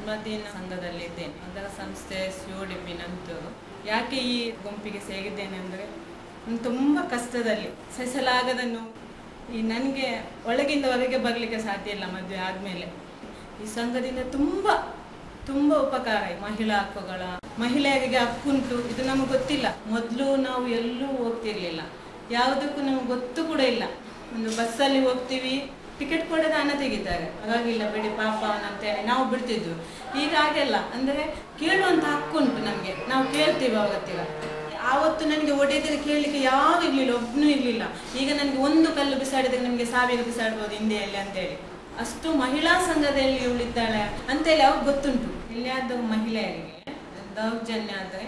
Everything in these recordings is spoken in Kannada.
ಮದ್ದಿನ ಸಂಘದಲ್ಲಿದ್ದೇನೆ. ಅದರ ಸಂಸ್ಥೆ CODP ನಂತೂರು. ಯಾಕೆ ಈ ಗುಂಪಿಗೆ ಸೇರಿದ್ದೇನೆ ಅಂದರೆ ತುಂಬ ಕಷ್ಟದಲ್ಲಿ ಸಹಿಸಲಾಗದನ್ನು ಈ ನನಗೆ ಒಳಗಿಂದ ಹೊರಗೆ ಬರಲಿಕ್ಕೆ ಸಾಧ್ಯ ಇಲ್ಲ. ಮದುವೆ ಆದಮೇಲೆ ಈ ಸಂಘದಿಂದ ತುಂಬ ಉಪಕಾರ. ಮಹಿಳಾ ಹಕ್ಕುಗಳ ಮಹಿಳೆಯರಿಗೆ ಹಕ್ಕುಂಟು, ಇದು ನಮಗೆ ಗೊತ್ತಿಲ್ಲ. ಮೊದಲು ನಾವು ಎಲ್ಲೂ ಹೋಗ್ತಿರ್ಲಿಲ್ಲ, ಯಾವುದಕ್ಕೂ ನಮ್ಗೆ ಗೊತ್ತು ಕೂಡ ಇಲ್ಲ. ಒಂದು ಬಸ್ಸಲ್ಲಿ ಹೋಗ್ತೀವಿ, ಟಿಕೆಟ್ ಕೊಡೋದು ಹಣ ತೆಗಿತಾರೆ, ಹಾಗಾಗಿಲ್ಲ ಬಿಡಿ ಪಾಪ ಅಂತೇಳಿ ನಾವು ಬಿಡ್ತಿದ್ವಿ. ಈಗ ಹಾಗೆಲ್ಲ ಅಂದರೆ ಕೇಳುವಂಥ ಹಕ್ಕುಂಟು ನಮಗೆ, ನಾವು ಕೇಳ್ತೀವಿ ಅವತ್ತಿಗ. ಆವತ್ತು ನನಗೆ ಒಡೆದರೆ ಕೇಳಲಿಕ್ಕೆ ಯಾರು ಇರಲಿಲ್ಲ, ಒಬ್ಬನೂ ಇರಲಿಲ್ಲ. ಈಗ ನನಗೆ ಒಂದು ಕಲ್ಲು ಬಿಸಾಡಿದರೆ ನಿಮಗೆ 1000 ಬಿಸಾಡ್ಬೋದು ಹಿಂದೆಯಲ್ಲಿ ಅಂತೇಳಿ. ಅಷ್ಟು ಮಹಿಳಾ ಸಂಘದಲ್ಲಿ ಉಳಿತಾಳೆ ಅಂತೇಳಿ ಅವ್ರಿಗೆ ಗೊತ್ತುಂಟು. ಎಲ್ಲಿಯಾದರೂ ಮಹಿಳೆಯರಿಗೆ ದೌರ್ಜನ್ಯ ಆದರೆ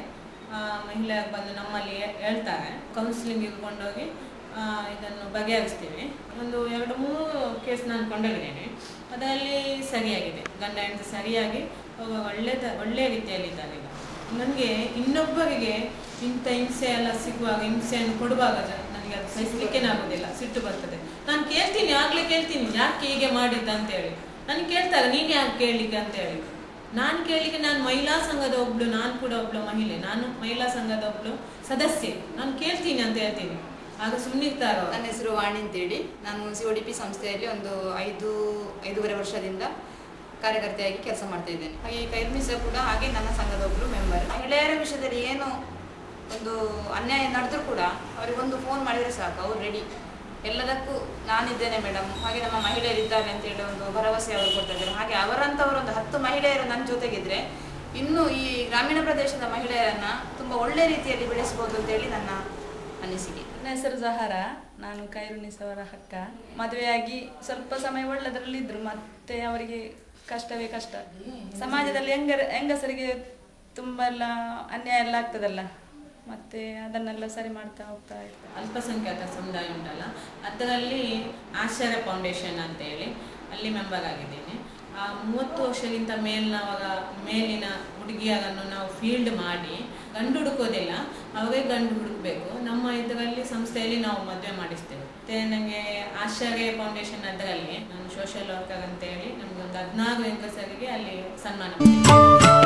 ಮಹಿಳೆಯರು ಬಂದು ನಮ್ಮಲ್ಲಿ ಹೇಳ್ತಾರೆ, ಕೌನ್ಸಿಲಿಂಗಿಗೆ ಕೊಂಡೋಗಿ ಇದನ್ನು ಬಗೆಹರಿಸ್ತೀವಿ. ಒಂದು 2-3 ಕೇಸ್ ನಾನು ಕೊಂಡೋಗಿದ್ದೇನೆ. ಅದರಲ್ಲಿ ಸರಿಯಾಗಿದೆ, ಗಂಡ ಹೆಂಡತಿ ಸರಿಯಾಗಿ ಒಳ್ಳೆಯ ರೀತಿಯಲ್ಲಿದ್ದಾರೆ. ಈಗ ನನಗೆ ಇನ್ನೊಬ್ಬರಿಗೆ ಇಂಥ ಹಿಂಸೆ ಎಲ್ಲ ಸಿಗುವಾಗ, ಹಿಂಸೆಯನ್ನು ಕೊಡುವಾಗ ನನಗೆ ಅದು ಸಹಿಸಲಿಕ್ಕೇನೆ ಆಗೋದಿಲ್ಲ, ಸಿಟ್ಟು ಬರ್ತದೆ. ನಾನು ಕೇಳ್ತೀನಿ, ಆಗಲೇ ಕೇಳ್ತೀನಿ, ಯಾಕೆ ಹೀಗೆ ಮಾಡಿದ್ದ ಅಂತೇಳಿ. ನನಗೆ ಕೇಳ್ತಾರೆ, ನೀನು ಯಾಕೆ ಕೇಳಲಿಕ್ಕೆ ಅಂತೇಳಿ. ನಾನು ಕೇಳಲಿಕ್ಕೆ, ನಾನು ಮಹಿಳಾ ಸಂಘದ ಒಬ್ಳು, ನಾನು ಕೂಡ ಒಬ್ಳು ಮಹಿಳೆ, ನಾನು ಮಹಿಳಾ ಸಂಘದ ಒಬ್ಳು ಸದಸ್ಯೆ, ನಾನು ಕೇಳ್ತೀನಿ ಅಂತ ಹೇಳ್ತೀನಿ. ಆಗ ಸುಮ್ಮನಿರ್ತಾರೋ. ನನ್ನ ಹೆಸರು ವಾಣಿ ಅಂತೇಳಿ, ನಾನು CODP ಸಂಸ್ಥೆಯಲ್ಲಿ ಒಂದು 5.5 ವರ್ಷದಿಂದ ಕಾರ್ಯಕರ್ತೆಯಾಗಿ ಕೆಲಸ ಮಾಡ್ತಾ ಇದ್ದೇನೆ. ಹಾಗೆ ಖೈರುನ್ನೀಸಾ ಸಹ ಕೂಡ ಹಾಗೆ ನನ್ನ ಸಂಘದ ಒಬ್ಬರು ಮೆಂಬರ್. ಮಹಿಳೆಯರ ವಿಷಯದಲ್ಲಿ ಏನು ಒಂದು ಅನ್ಯಾಯ ನಡೆದರೂ ಕೂಡ ಅವರಿಗೊಂದು ಫೋನ್ ಮಾಡಿದರೆ ಸಾಕು, ಅವ್ರು ರೆಡಿ, ಎಲ್ಲದಕ್ಕೂ ನಾನಿದ್ದೇನೆ ಮೇಡಮ್, ಹಾಗೆ ನಮ್ಮ ಮಹಿಳೆಯರಿದ್ದಾರೆ ಅಂತೇಳಿ ಒಂದು ಭರವಸೆ ಅವರು ಕೊಡ್ತಾ ಇದ್ದಾರೆ. ಹಾಗೆ ಅವರಂಥವರು ಒಂದು 10 ಮಹಿಳೆಯರು ನನ್ನ ಜೊತೆಗಿದ್ರೆ ಇನ್ನೂ ಈ ಗ್ರಾಮೀಣ ಪ್ರದೇಶದ ಮಹಿಳೆಯರನ್ನು ತುಂಬ ಒಳ್ಳೆ ರೀತಿಯಲ್ಲಿ ಬೆಳೆಸ್ಬೋದು ಅಂತೇಳಿ ನನ್ನ ಅನಿಸಿಕೆ. ನನ್ನ ಹೆಸರು ಜಹರಾ, ನಾನು ಖೈರುನ್ನೀಸಾ ಅವರ ಅಕ್ಕ. ಮದುವೆಯಾಗಿ ಸ್ವಲ್ಪ ಸಮಯ ಒಳ್ಳೆದರಲ್ಲಿದ್ದರು, ಮತ್ತೆ ಅವರಿಗೆ ಕಷ್ಟವೇ ಕಷ್ಟ. ಸಮಾಜದಲ್ಲಿ ಹೆಂಗಸರಿಗೆ ತುಂಬ ಎಲ್ಲ ಅನ್ಯಾಯ ಎಲ್ಲ ಆಗ್ತದಲ್ಲ, ಮತ್ತೆ ಅದನ್ನೆಲ್ಲ ಸರಿ ಮಾಡ್ತಾ ಹೋಗ್ತಾ ಇರ್ತಾರೆ. ಅಲ್ಪಸಂಖ್ಯಾತ ಸಮುದಾಯ ಉಂಟಲ್ಲ, ಅದರಲ್ಲಿ ಆಶ್ಚರ್ಯ ಫೌಂಡೇಶನ್ ಅಂತೇಳಿ ಅಲ್ಲಿ ಮೆಂಬರ್ ಆಗಿದ್ದೀನಿ. 30 ವರ್ಷಕ್ಕಿಂತ ಮೇಲಿನ ಹುಡುಗಿಯರನ್ನು ನಾವು ಫೀಲ್ಡ್ ಮಾಡಿ ಗಂಡು ಹುಡುಕೋದಿಲ್ಲ, ಅವರೇ ಗಂಡು ಹುಡುಕಬೇಕು. ನಮ್ಮ ಇದರಲ್ಲಿ ಸಂಸ್ಥೆಯಲ್ಲಿ ನಾವು ಮದುವೆ ಮಾಡಿಸ್ತೇವೆ. ಮತ್ತು ನನಗೆ ಆಶ್ಚರ್ಯ ಫೌಂಡೇಶನ್ ಅದರಲ್ಲಿ ನಾನು ಸೋಷಿಯಲ್ ವರ್ಕರ್ ಅಂತೇಳಿ ನಮಗೆ ಒಂದು 14 ಹೆಂಗಸರಿಗೆ ಅಲ್ಲಿ ಸನ್ಮಾನ ಮಾಡಿದ್ದೇವೆ.